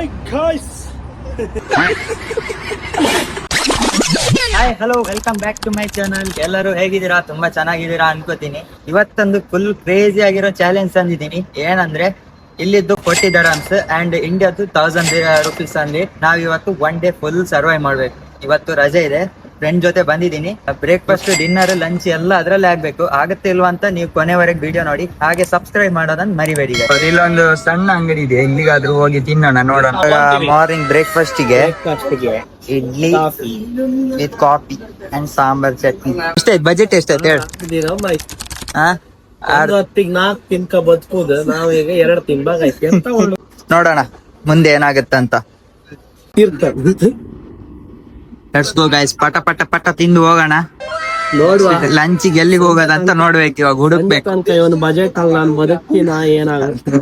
Hi guys. Hi hello welcome back to my channel. ಎಲ್ಲರೂ ಹೇಗಿದ್ದೀರಾ? ತುಂಬಾ ಚೆನ್ನಾಗಿದ್ದೀರಾ ಅನ್ಕೋತೀನಿ. ಇವತ್ತೊಂದು ಫುಲ್ ಕ್ರೇಜಿ ಆಗಿರೋ ಚಾಲೆಂಜ್ ತಂದಿದ್ದೀನಿ. ಏನಂದ್ರೆ ಇಲ್ಲಿದ್ದು 40 dirhams ಅಂಡ್ ಇಂಡಿಯಾದ್ದು 1000 rupees ಅಲ್ಲಿ ನಾವ್ ಇವತ್ತು ಒನ್ ಡೇ ಫುಲ್ ಸರ್ವೈವ್ ಮಾಡ್ಬೇಕು. ಇವತ್ತು ರಜೆ ಇದೆ, ಫ್ರೆಂಡ್ ಜೊತೆ ಬಂದಿದ್ದೀನಿ. ಬ್ರೇಕ್ಫಾಸ್ಟ್, ಡಿನ್ನರ್, ಲಂಚ್ ಎಲ್ಲ ಅದ್ರಲ್ಲೇ ಆಗ್ಬೇಕು. ಆಗತ್ತೆ ಇಲ್ವಾ ಅಂತ ನೀವು ಕೊನೆವರೆಗೆ ವಿಡಿಯೋ ನೋಡಿ, ಹಾಗೆ ಸಬ್ಸ್ಕ್ರೈಬ್ ಮಾಡೋದನ್ನ ಮರಿಬೇಡಿ. ಇಲ್ಲೊಂದು ಸಣ್ಣ ಅಂಗಡಿ ಇದೆ, ಇಲ್ಲಿಗಾದ್ರೂ ಹೋಗಿ ತಿನ್ನೋಣ, ನೋಡೋಣ. ಮಾರ್ನಿಂಗ್ ಬ್ರೇಕ್ಫಾಸ್ಟಿಗೆ idli with coffee and sambar chutney. ಎಷ್ಟಾಯ್ತು ಬಜೆಟ್? ಎಷ್ಟಾಯ್ತು ಹೇಳು. ಹೊತ್ತಿಗೆ 4 ತಿನ್ಕ ಬದುಕುದು, ನಾವ್ ಈಗ 2 ತಿನ್ಬೇಕಾಯ್ತು. ನೋಡೋಣ ಮುಂದೆ ಏನಾಗತ್ತಂತ. ಲೆಟ್ಸ್ ಗೋ ಗೈಸ್, ಪಟ ಪಟ ಪಟ ತಿಂದು ಹೋಗೋಣ. ನೋಡುವ ಲಂಚಿಗೆ ಎಲ್ಲಿಗೆ ಹೋಗೋದಂತ ನೋಡ್ಬೇಕು, ಇವಾಗ ಹುಡುಕ್ಬೇಕು. ಒಂದು ಬಜೆಟ್ ಅಲ್ಲಿ ನಾನು ಬದುಕ್ತಿನ ಏನಾಗುತ್ತೆ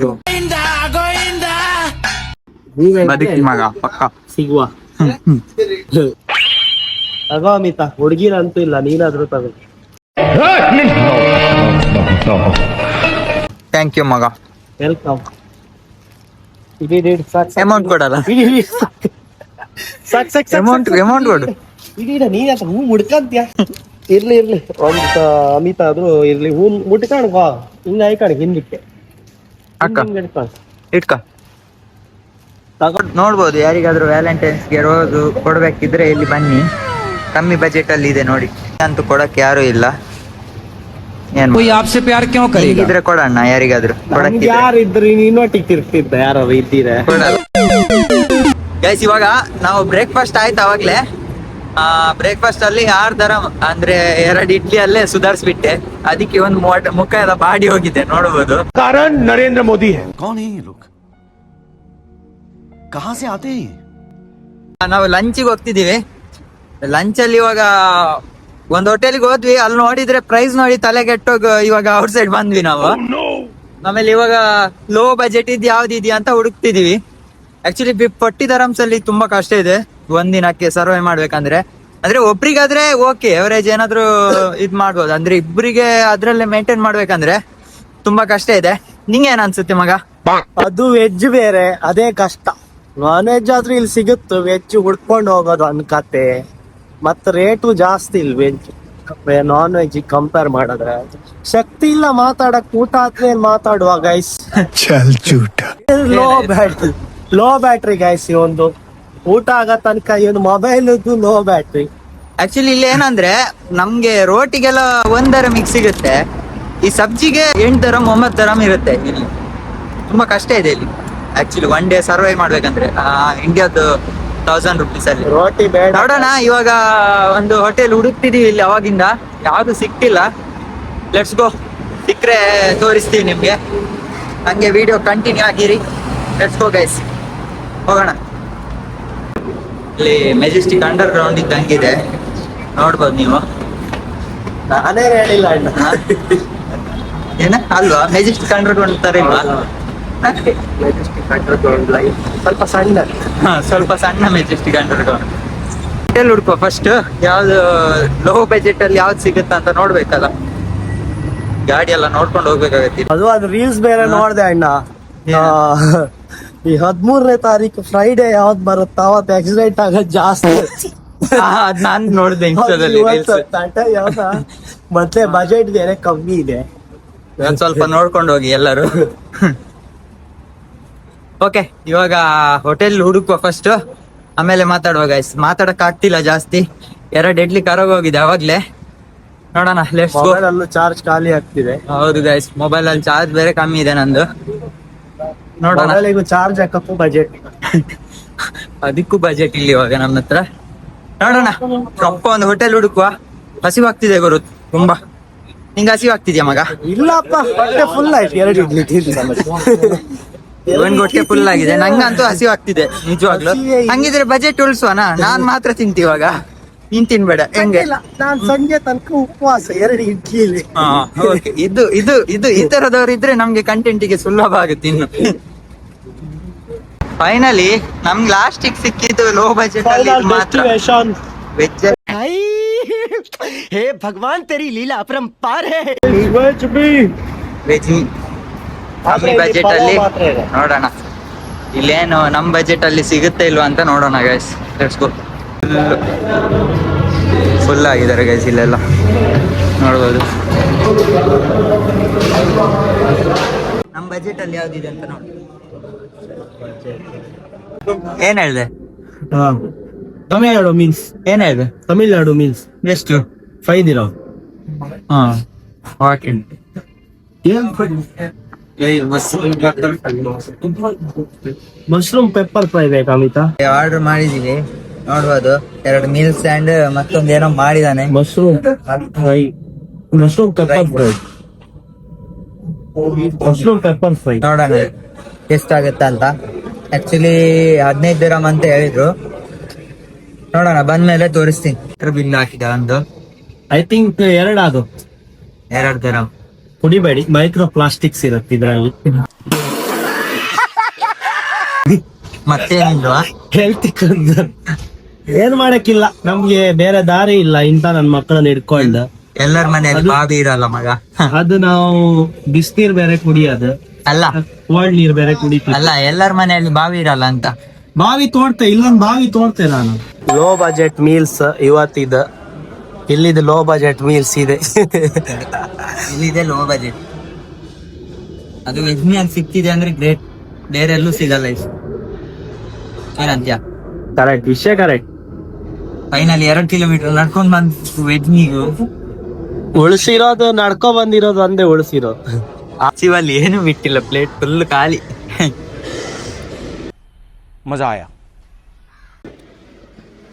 ಬದುಕಿ ಮಗ ಪಕ್ಕ ಸಿಗುವ. ತಗೋ ಅಮಿತಾ, ಹುಡುಗಿರಂತೂ ಇಲ್ಲ, ನೀನಾದ್ರೂ ತಗೋ. ಥ್ಯಾಂಕ್ ಯು ಮಗ. ವೆಲ್ಕಮ್. ಅಮೌಂಟ್ ಕೊಡಲ್ಲ, ಅಮೌಂಟ್ ಕೊಡು. ನೀನ್ ಹೂ ಮುಡ್ಕಂತ್ಯ. ಇರ್ಲಿ ಒಂದ್ ಅಮಿತಾ ಆದ್ರೂ ಇರ್ಲಿ, ಹೂ ಮುಟ್ಕಣ್ ಹಿಂಗ ಆಯ್ಕಣ ಹಿಂದಕ್ಕೆ ಇಟ್ಕ ನೋಡ್ಬೋದು. ಯಾರಿಗಾದ್ರೂ ವ್ಯಾಲೆಂಟೈನ್ಸ್ಗೆ ರೋಸ್ ಕೊಡ್ಬೇಕಿದ್ರೆ ಇಲ್ಲಿ ಬನ್ನಿ, ಕಮ್ಮಿ ಬಜೆಟ್ ಅಲ್ಲಿ ಇದೆ ನೋಡಿ. ಅಂತೂ ಕೊಡಕ್ ಯಾರು ಇಲ್ಲ. ಇದ್ರೆ ಕೊಡೋಣ ಯಾರಿಗಾದ್ರೂ. ಯಾರು ಇದ್ರಿ ನೀನೊಟ್ಟಿಗೆ ತಿರ್ತಿದ್ದ, ಯಾರು ಇದ್ದೀರ. ಗೈಸ್ ಇವಾಗ ನಾವು ಬ್ರೇಕ್ಫಾಸ್ಟ್ ಆಯ್ತು ಅವಾಗ್ಲೇ. ಬ್ರೇಕ್ಫಾಸ್ಟ್ ಅಲ್ಲಿ 6 dirham ಅಂದ್ರೆ 2 ಇಡ್ಲಿ ಅಲ್ಲೇ ಸುಧಾರಿಸ್ಬಿಟ್ಟೆ. ಅದಕ್ಕೆ ಒಂದು ಮುಖ ಎಲ್ಲ ಬಾಡಿ ಹೋಗಿದೆ, ನೋಡಬಹುದು. ಕಾರಣ ನರೇಂದ್ರ ಮೋದಿ ಹೈ. ನಾವು ಲಂಚಿಗೆ ಹೋಗ್ತಿದೀವಿ. ಲಂಚ್ ಅಲ್ಲಿ ಇವಾಗ ಒಂದ್ ಹೋಟೆಲ್ಗೆ ಹೋದ್ವಿ, ಅಲ್ಲಿ ನೋಡಿದ್ರೆ ಪ್ರೈಸ್ ನೋಡಿ ತಲೆಗೆಟ್ಟೋಗ ಇವಾಗ ಔಟ್ ಸೈಡ್ ಬಂದ್ವಿ ನಾವು. ಆಮೇಲೆ ಇವಾಗ ಲೋ ಬಜೆಟ್ ಇದ್ ಯಾವ್ದಿದ್ಯಾ ಅಂತ ಹುಡುಕ್ತಿದೀವಿ. ಆಕ್ಚುಲಿ 40 dirhams ಅಲ್ಲಿ ತುಂಬಾ ಕಷ್ಟ ಇದೆ ಒಂದಿನಕ್ಕೆ ಸರ್ವೈವ್ ಮಾಡ್ಬೇಕಂದ್ರೆ. ಅಂದ್ರೆ ಒಬ್ರಿಗಾದ್ರೆ ಓಕೆ, ಎವರೇಜ್ ಏನಾದ್ರು ಇದ್ ಮಾಡ್ಬೋದು. ಅಂದ್ರೆ ಇಬ್ರಿಗೆ ಅದ್ರಲ್ಲೇ ಮೇಂಟೈನ್ ಮಾಡ್ಬೇಕಂದ್ರೆ ತುಂಬಾ ಕಷ್ಟ ಇದೆ. ನಿಂಗೆ ಏನ್ ಅನ್ಸುತ್ತೆ ಮಗ? ಅದು ವೆಜ್ ಬೇರೆ, ಅದೇ ಕಷ್ಟ. ನಾನ್ ವೆಜ್ ಆದ್ರೂ ಇಲ್ಲಿ ಸಿಗುತ್ತೆ, ವೆಜ್ ಹುಡ್ಕೊಂಡು ಹೋಗೋದು ಅನ್ಕತೆ. ಮತ್ತ ರೇಟು ಜಾಸ್ತಿ ಇಲ್ಲಿ ವೆಜ್ ನಾನ್ ವೆಜ್ ಕಂಪೇರ್ ಮಾಡಿದ್ರೆ. ಶಕ್ತಿ ಇಲ್ಲ ಮಾತಾಡಕ್, ಊಟ ಆದ್ಮೇಲೆ ಮಾತಾಡುವ ಗೈಸ್. Low battery guys. ಒಂದು ಊಟ ಆಗೋ ತನಕ ಇವನು ಮೊಬೈಲ್ ಲೋ ಬ್ಯಾಟ್ರಿ. ಆಕ್ಚುಲಿ ಇಲ್ಲಿ ಏನಂದ್ರೆ ನಮ್ಗೆ ರೋಟಿಗೆಲ್ಲ 1 dirham ಸಿಗುತ್ತೆ, ಈ ಸಬ್ಜಿಗೆ 8 dirham 9 dirham ಇರುತ್ತೆ. ಇಲ್ಲಿ ತುಂಬಾ ಕಷ್ಟ ಇದೆ ಇಲ್ಲಿ ಆಕ್ಚುಲಿ ಒನ್ ಡೇ ಸರ್ವೈವ್ ಮಾಡ್ಬೇಕಂದ್ರೆ. ಇಂಡಿಯಾದ 1000 rupees ಅಲ್ಲಿ ರೋಟಿ ಬೇಡ. ನೋಡೋಣ, ಇವಾಗ ಒಂದು ಹೋಟೆಲ್ ಹುಡುಕ್ತಿದೀವಿ ಇಲ್ಲಿ, ಅವಾಗಿಂದ ಯಾವ್ದು ಸಿಕ್ತಿಲ್ಲ. ಲೆಟ್ಸ್ ಗೋ, ಸಿಕ್ಕರೆ ತೋರಿಸ್ತೀವಿ ನಿಮ್ಗೆ. ಹಂಗೆ ವಿಡಿಯೋ ಕಂಟಿನ್ಯೂ ಆಗಿರಿ. ಲೆಟ್ಸ್ ಗೋ ಗೈಸ್, ಹೋಗೋಣ. ಇಲ್ಲಿ ಮೆಜೆಸ್ಟಿಕ್ ಅಂಡರ್ ಗ್ರೌಂಡ್ ಇದ್ದಂಗಿದೆ, ನೋಡ್ಬೋದು ನೀವು. ನಾನೇ ಹೇಳಿಲ್ಲ ಅಣ್ಣ. ಏನ ಅಲ್ವಾ, ಮೆಜೆಸ್ಟಿಕ್ ಅಂಡರ್ ಗ್ರೌಂಡ್ ತರ ಇಲ್ವಾ? ಸ್ವಲ್ಪ ಸಣ್ಣ, ಸ್ವಲ್ಪ ಸಣ್ಣ ಮೆಜೆಸ್ಟಿಕ್ ಅಂಡರ್ ಗ್ರೌಂಡ್. ಹೋಟೆಲ್ ಹುಡ್ಕೋ ಫಸ್ಟ್, ಯಾವ್ದು ಲೋ ಬಜೆಟ್ ಅಲ್ಲಿ ಯಾವ್ದು ಸಿಗುತ್ತ ಅಂತ ನೋಡ್ಬೇಕಲ್ಲ. ಗಾಡಿ ಎಲ್ಲ ನೋಡ್ಕೊಂಡು ಹೋಗ್ಬೇಕಾಗತ್ತೆ. ಅದು ರೀಲ್ಸ್ ಬೇರೆ ನೋಡ್ದೆ ಅಣ್ಣ. ಈ 13ನೇ ತಾರೀಕು ಫ್ರೈಡೆ ಯಾವ್ದು ಬರುತ್ತ ಅವತ್ತು ಆಕ್ಸಿಡೆಂಟ್ ಆಗೋದು ಜಾಸ್ತಿ. ಅದ್ ನಾನ್ ನೋಡ್ದೆ ಯಾವ್ದ. ಮತ್ತೆ ಬಜೆಟ್ ಬೇರೆ ಕಮ್ಮಿ ಇದೆ. ಸ್ವಲ್ಪ ನೋಡ್ಕೊಂಡು ಹೋಗಿ ಎಲ್ಲರೂ. ಓಕೆ, ಇವಾಗ ಹೋಟೆಲ್ ಹುಡುಕುವ ಫಸ್ಟ್, ಆಮೇಲೆ ಮಾತಾಡುವ ಗೈಸ್. ಮಾತಾಡಕ್ ಆಗ್ತಿಲ್ಲ ಜಾಸ್ತಿ, 2 ಇಡ್ಲಿ ಕರೋಗ್ ಹೋಗಿದೆ ಅವಾಗ್ಲೇ. ನೋಡೋಣ, ಲೆಟ್ಸ್ ಗೋ. ಅಲ್ಲೂ ಚಾರ್ಜ್ ಖಾಲಿ ಆಗ್ತಿದೆ. ಹೌದು ಗೈಸ್, ಮೊಬೈಲ್ ಅಲ್ಲಿ ಚಾರ್ಜ್ ಬೇರೆ ಕಮ್ಮಿ ಇದೆ ನಂದು. ನೋಡೋಣ, ಚಾರ್ಜ್ ಹಾಕಕ್ಕೂ ಬಜೆಟ್. ಅದಕ್ಕೂ ಬಜೆಟ್ ಇಲ್ಲಿ ಇವಾಗ ನಮ್ಮ ಹತ್ರ. ನೋಡೋಣ, ರೊಕ್ಕ ಒಂದು ಹೋಟೆಲ್ ಹುಡುಕುವ. ಹಸಿವಾಗ್ತಿದೆ ಗುರು ತುಂಬಾ. ನಿಂಗೆ ಹಸಿವಾಗ್ತಿದ್ಯಾ ಮಗ? ಇಲ್ಲಪ್ಪ, ಹೊಟ್ಟೆ ಫುಲ್ ಆಯ್ತು. 2 ಇಡ್ಲಿ ಒಂದ್ ಹೊಟ್ಟೆ ಫುಲ್ ಆಗಿದೆ. ನಂಗಂತೂ ಹಸಿವಾಗ್ತಿದೆ ನಿಜವಾಗ್ಲು. ಹಂಗಿದ್ರೆ ಬಜೆಟ್ ಉಳಿಸುವನಾ? ನಾನ್ ಮಾತ್ರ ತಿಂತೀವಾಗ, ನೀನ್ ತಿನ್ಬೇಡ. ಹೆಂಗೆ? ನಾನ್ ಸಂಜೆ ತನಕ ಉಪವಾಸ 2 ಇಡ್ಲಿ. ಇದು ಇದು ಇದು ಈ ತರದವ್ರು ಇದ್ರೆ ನಮ್ಗೆ ಕಂಟೆಂಟಿಗೆ ಸುಲಭ ಆಗುತ್ತೆ ಇನ್ನು. ಫೈನಲಿ ನಮ್ಗೆ ಲಾಸ್ಟಿಗೆ ಸಿಕ್ಕಿದ್ದು ಲೋ ಬಜೆಟ್ ಅಲ್ಲಿ ಮಾತ್ರ ವೆಜ್. हे भगवान तेरी लीला अपरंपार है. ವೆಜ್ ಕಮ್ಮಿ ಬಜೆಟ್ ಅಲ್ಲಿ ನೋಡೋಣ. ಇಲ್ಲೇನು ನಮ್ಮ ಬಜೆಟ್ ಅಲ್ಲಿ ಸಿಗುತ್ತೆ ಇಲ್ವಾ ಅಂತ ನೋಡೋಣ ಗೈಸ್. Let's go. ಫುಲ್ ಆಗಿದ್ದಾರೆ ಗೈಸ್ ಇಲ್ಲೆಲ್ಲ ನೋಡ್ಬೋದು. ನಮ್ಮ ಬಜೆಟ್ ಅಲ್ಲಿ ಯಾವ್ದಿದೆ ಅಂತ ನೋಡಿ. ಏನ್ ಹೇಳ್ದೆ? ತಮಿಳ್ನಾಡು ಮೀನ್ಸ್ ಏನ್ ಹೇಳ್ದೆ? ತಮಿಳ್ನಾಡು ಮೀನ್ಸ್ ಎಷ್ಟು? 5 ದಿನ. ಹಾ ಓಕೆ. ಮಶ್ರೂಮ್ ಪೆಪ್ಪರ್ ಫ್ರೈ ಬೇಕಾ ಅಮಿತಾ? ಆರ್ಡರ್ ಮಾಡಿದೀವಿ ನೋಡ್ಬೋದು. 2 ಮೀಲ್ಸ್ ಅಂಡ್ ಮತ್ತೊಂದು ಏನೋ ಮಾಡಿದಾನೆ. Mushroom fry, mushroom pepper fry, mushroom pepper fry. ನೋಡೋಣ ಎಷ್ಟಾಗತ್ತೆ ಅಂತ. ಆಕ್ಚುಲಿ 15 ದಿರಮ್ ಅಂತ ಹೇಳಿದ್ರು. ನೋಡೋಣ ಬಂದ್ಮೇಲೆ ತೋರಿಸ್ತೀನಿ. ಬಿಲ್ ಹಾಕಿದ ಒಂದು ಐ ಥಿಂಕ್ 2 ಅದು 2 ದಿರಮ್. ಕುಡಿಬೇಡಿ, ಮೈಕ್ರೋ ಪ್ಲಾಸ್ಟಿಕ್ಸ್ ಇರುತ್ತೆ ಇದರಲ್ಲಿ. ಮತ್ತೇನಿಲ್ವಾ? ಹೆಲ್ತ್ ಏನ್ ಮಾಡಕ್ಕಿಲ್ಲ, ನಮ್ಗೆ ಬೇರೆ ದಾರಿ ಇಲ್ಲ. ಇಂತ ನನ್ ಮಕ್ಕಳನ್ನ ಹಿಡ್ಕೊಂಡು ಎಲ್ಲರ ಮನೆಯಲ್ಲಿ ಬಾವಿ ಇರಲ್ಲ ಮಗ. ಅದು ನಾವು ಬಿಸ್ನೀರ್ ಬೇರೆ ಕುಡಿಯೋದು, ಅಲ್ಲ ಕೋಲ್ಡ್ ನೀರ್ ಬೇರೆ ಕುಡಿತೀವಿ. ಅಲ್ಲ ಎಲ್ಲರ ಮನೆಯಲ್ಲಿ ಬಾವಿ ಇರಲ್ಲ ಅಂತ. ಬಾವಿ ತೋಡ್ತೆ, ಇಲ್ಲೊಂದು ಬಾವಿ ತೋಡ್ತೆ ನಾನು. ಲೋ ಬಜೆಟ್ ಮೀಲ್ಸ್ ಇವತ್ತಿದ ಇಲ್ಲಿದು ಲೋ ಬಜೆಟ್ ಮೀಲ್ಸ್ ಇದೆ. ಇಲ್ಲಿದೆ ಲೋ ಬಜೆಟ್. ಅದು ವೆಜ್ ಮೀಲ್ ಸಿಕ್ತಿದೆ ಅಂದ್ರೆ ಗ್ರೇಟ್, ಬೇರೆ ಎಲ್ಲೂ ಸಿಗಲ್ಲ. ಏನಂತ್ಯ? ಕರೆಕ್ಟ್ ವಿಷಯ, ಕರೆಕ್ಟ್. ಫೈನಲ್ 2 ಕಿಲೋಮೀಟರ್ ನಡ್ಕೊಂಡ್ ಬಂದು ವೆಜ್ ಮೀಲು ಉಳಿಸಿರೋದು, ನಡ್ಕೊ ಬಂದಿರೋದು ಒಂದೇ ಉಳಿಸಿರೋದು. ಆಚಿವಲ್ಲಿ ಏನು ಬಿಟ್ಟಿಲ್ಲ, ಪ್ಲೇಟ್ ಫುಲ್ ಖಾಲಿ. ಮಜಾ ಆಯ.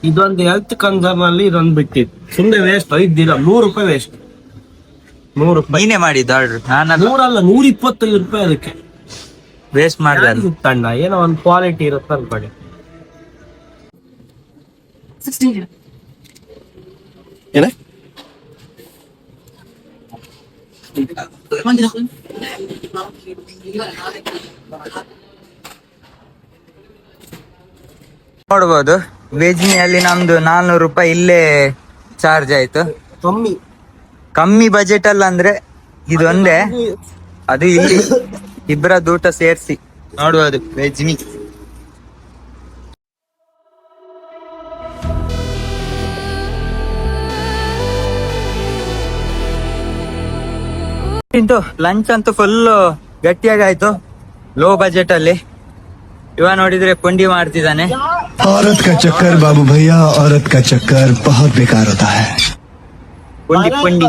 ಇದೊಂದು ಹೆಲ್ತ್ ಕನ್ಸರ್ನ್ ಅಲ್ಲಿ ಇದೊಂದು ಬಿಟ್ಟಿದ್ದು ಸುಮ್ಮನೆ ವೇಸ್ಟ್. 5 ದಿನ 100 ರೂಪಾಯಿ ವೇಸ್ಟ್. 100 ರೂಪಾಯಿ ನೀನೇ ಮಾಡಿದ್ದು ಆರ್ಡರ್? ನಾನು 100 ಅಲ್ಲ, 125 ರೂಪಾಯಿ ಅದಕ್ಕೆ ವೇಸ್ಟ್ ಮಾಡಿದೆ. ತಣ್ಣ ಏನೋ ಒಂದು ಕ್ವಾಲಿಟಿ ಇರುತ್ತೆ ಅನ್ಕೊಳ್ಳಿ. ಏನ ನೋಡ್ಬೋದು ವೆಜ್ ಅಲ್ಲಿ ನಮ್ದು 400 ರೂಪಾಯಿ ಇಲ್ಲೇ ಚಾರ್ಜ್ ಆಯ್ತು. ಕಮ್ಮಿ ಬಜೆಟ್ ಅಲ್ಲ ಅಂದ್ರೆ ಇದೊಂದೇ, ಅದು ಇಲ್ಲಿ ಇಬ್ಬರದ್ದು ಊಟ ಸೇರಿಸಿ ನೋಡ್ಬೋದು ವೆಜ್ ಮೀ. ಲಂಚ್ ಅಂತೂ ಫುಲ್ ಗಟ್ಟಿಯಾಗಿ ಆಯ್ತು ಲೋ ಬಜೆಟ್ ಅಲ್ಲಿ. ಇವ ನೋಡಿದ್ರೆ ಪುಂಡಿ ಮಾಡ್ತಿದ್ದಾನೆ. औरत का चक्कर बाबू भैया, औरत का चक्कर बहुत बेकार होता है. ಪುಂಡಿ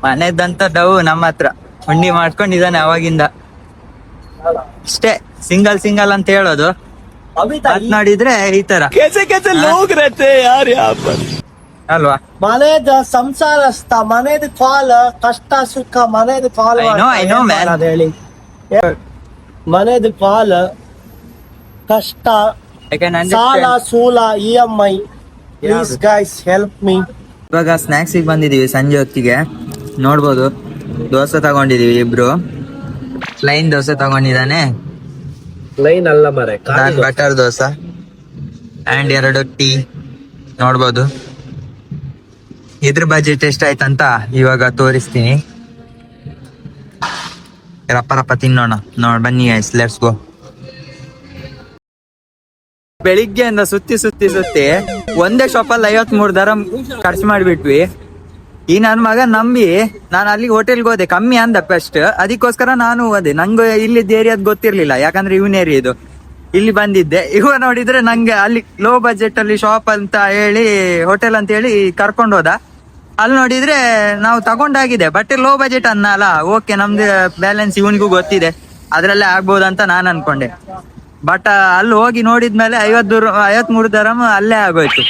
ಮನೆದಂತ ಡವ್ ನಮ್ಮ ಹತ್ರ ಪುಂಡಿ ಮಾಡ್ಕೊಂಡಿದ್ದಾನೆ ಅವಾಗಿಂದ. ಅಷ್ಟೇ, ಸಿಂಗಲ್ ಸಿಂಗಲ್ ಅಂತ ಹೇಳೋದು. ಅದ್ ನೋಡಿದ್ರೆ ಈ ತರ ಅಲ್ವಾ? ಮನೆದ ಸಂಸಾರಸ್ಥ, ಮನೆದ ಕಾಲ ಕಷ್ಟ ಸುಖ, ಮನೆದ ಕಾಲ I know, man. ಹೇಳಿ. ಮನೆದ ಕಾಲ ಕಷ್ಟ, ಸಾಲ ಸೂಲ, EMI. Please guys help me. ಇವಾಗ ಸ್ನಾಕ್ಸ್ ಬಂದಿದೀವಿ ಸಂಜೆ ಹೊತ್ತಿಗೆ. ನೋಡ್ಬೋದು ದೋಸೆ ತಗೊಂಡಿದೀವಿ ಇಬ್ರು. ಪ್ಲೈನ್ ದೋಸೆ ತಗೊಂಡಿದ್ದಾನೆ, ಲೈನ್ ಅಲ್ಲ ಮರೆ, ಬಟರ್ ದೋಸೆ ಅಂಡ್ 2 ಟೀ. ನೋಡ್ಬೋದು ಇದ್ರ ಬಜೆಟ್ ಎಷ್ಟಾಯ್ತಂತ ಇವಾಗ ತೋರಿಸ್ತೀನಿ. ರಪ್ಪ ರಪ್ಪ ತಿನ್ನೋಣ. ಬನ್ನಿ ಗೈಸ್, ಲೆಟ್ಸ್ ಗೋ. ಬೆಳಿಗ್ಗೆಯಿಂದ ಸುತ್ತಿ ಒಂದೇ ಶಾಪಲ್ಲಿ 53 ದರಂ ಖರ್ಚು ಮಾಡಿಬಿಟ್ವಿ. ಈ ನನ್ನ ಮಗ ನಂಬಿ ನಾನು ಅಲ್ಲಿಗೆ ಹೋಟೆಲ್ಗೆ ಹೋದೆ, ಕಮ್ಮಿ ಅಂದ ಫಸ್ಟ್. ಅದಕ್ಕೋಸ್ಕರ ನಾನು ಹೋದೆ. ನಂಗೆ ಇಲ್ಲಿದ್ದ ಏರಿಯಾದ್ ಗೊತ್ತಿರ್ಲಿಲ್ಲ, ಯಾಕಂದ್ರೆ ಇವನ್ ಏರಿಯಾ ಇದು. ಇಲ್ಲಿ ಬಂದಿದ್ದೆ. ಇವ ನೋಡಿದ್ರೆ ನಂಗೆ ಅಲ್ಲಿ ಲೋ ಬಜೆಟ್ ಅಲ್ಲಿ ಶಾಪ್ ಅಂತ ಹೇಳಿ, ಹೋಟೆಲ್ ಅಂತ ಹೇಳಿ ಕರ್ಕೊಂಡು ಹೋದ. ಅಲ್ಲಿ ನೋಡಿದ್ರೆ ನಾವು ತಗೊಂಡಾಗಿದೆ, ಬಟ್ ಲೋ ಬಜೆಟ್ ಅನ್ನಲ್ಲ. ಓಕೆ, ನಮ್ದು ಬ್ಯಾಲೆನ್ಸ್ ಇವನಿಗೂ ಗೊತ್ತಿದೆ, ಅದ್ರಲ್ಲೇ ಆಗ್ಬೋದಂತ ನಾನು ಅನ್ಕೊಂಡೆ. ಬಟ್ ಅಲ್ಲಿ ಹೋಗಿ ನೋಡಿದ್ಮೇಲೆ 53 ದರಂ ಅಲ್ಲೇ ಆಗೋಯ್ತು.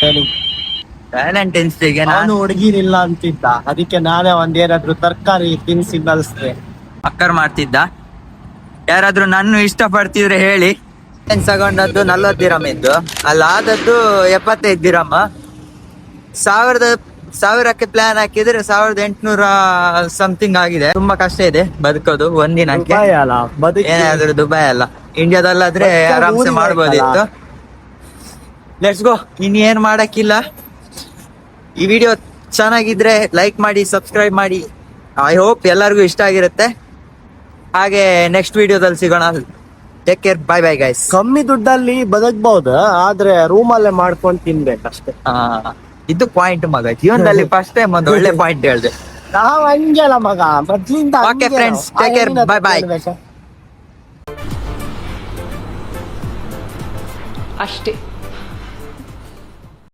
ವ್ಯಾಲೆಂಟೈನ್ಸ್ ಡೇಗೆ ನಾನು ಹುಡುಗಿರಿಲ್ಲ ಅಂತಿದ್ದ, ಅದಕ್ಕೆ ನಾನೇ ಒಂದೇನಾದ್ರು ತರಕಾರಿ ತಿನ್ಸಿ ಬಳಸ್ದೆ. ಅಕ್ಕರ್ ಮಾಡ್ತಿದ್ದ. ಯಾರಾದ್ರೂ ನನ್ನ ಇಷ್ಟ ಪಡ್ತಿದ್ರೆ ಹೇಳಿ. ತಗೊಂಡದ್ದು 40 ದಿರಂ ಇದ್ದು, ಅಲ್ಲಿ ಆದದ್ದು 75 ದಿರಂ. 1000ಕ್ಕೆ ಪ್ಲಾನ್ ಹಾಕಿದ್ರೆ 1800 ಸಮಥಿಂಗ್ ಆಗಿದೆ. ತುಂಬಾ ಕಷ್ಟ ಇದೆ ಬದುಕೋದು ಒಂದಿನಕ್ಕೆ. ಏನಾದ್ರೂ ದುಬೈ ಅಲ್ಲ, ಇಂಡಿಯಾದಲ್ಲಾದ್ರೆ ಆರಾಮ್ಸೆ ಮಾಡ್ಬೋದಿತ್ತು. Let's go. ಇನ್ನೇನ್ ಮಾಡಕ್ಕಿಲ್ಲ. ಈ ವಿಡಿಯೋ ಚೆನ್ನಾಗಿದ್ರೆ ಲೈಕ್ ಮಾಡಿ, ಸಬ್ಸ್ಕ್ರೈಬ್ ಮಾಡಿ. ಐ ಹೋಪ್ ಎಲ್ಲರಿಗೂ ಇಷ್ಟ ಆಗಿರುತ್ತೆ. ಹಾಗೆ ನೆಕ್ಸ್ಟ್ ವಿಡಿಯೋದಲ್ಲಿ ಸಿಗೋಣ. Take care, bye bye guys. ಕಮ್ಮಿ ದುಡ್ಡಲ್ಲಿ ಬದುಕ್ಬಹುದು, ಆದ್ರೆ ರೂಮಲ್ಲೇ ಮಾಡ್ಕೊಂಡು ತಿನ್ಬೇಕಷ್ಟೇ. ಇದು ಪಾಯಿಂಟ್ ಮಗ, ಜೀವನದಲ್ಲಿ ಫಸ್ಟ್ ಟೈಮ್ ಒಂದು ಒಳ್ಳೆ ಪಾಯಿಂಟ್ ಹೇಳ್ದೆ. ನಾವ್ ಹಂಗೆಲ್ಲ ಮಗ, ಮೊದ್ಲಿಂದ Okay, ಹಂಗೆ friends, ನಾವು. take care, ಏನಿದೆ bye bye. ಹೇಳ್ಬೇಕಾ? ಅಷ್ಟೇ.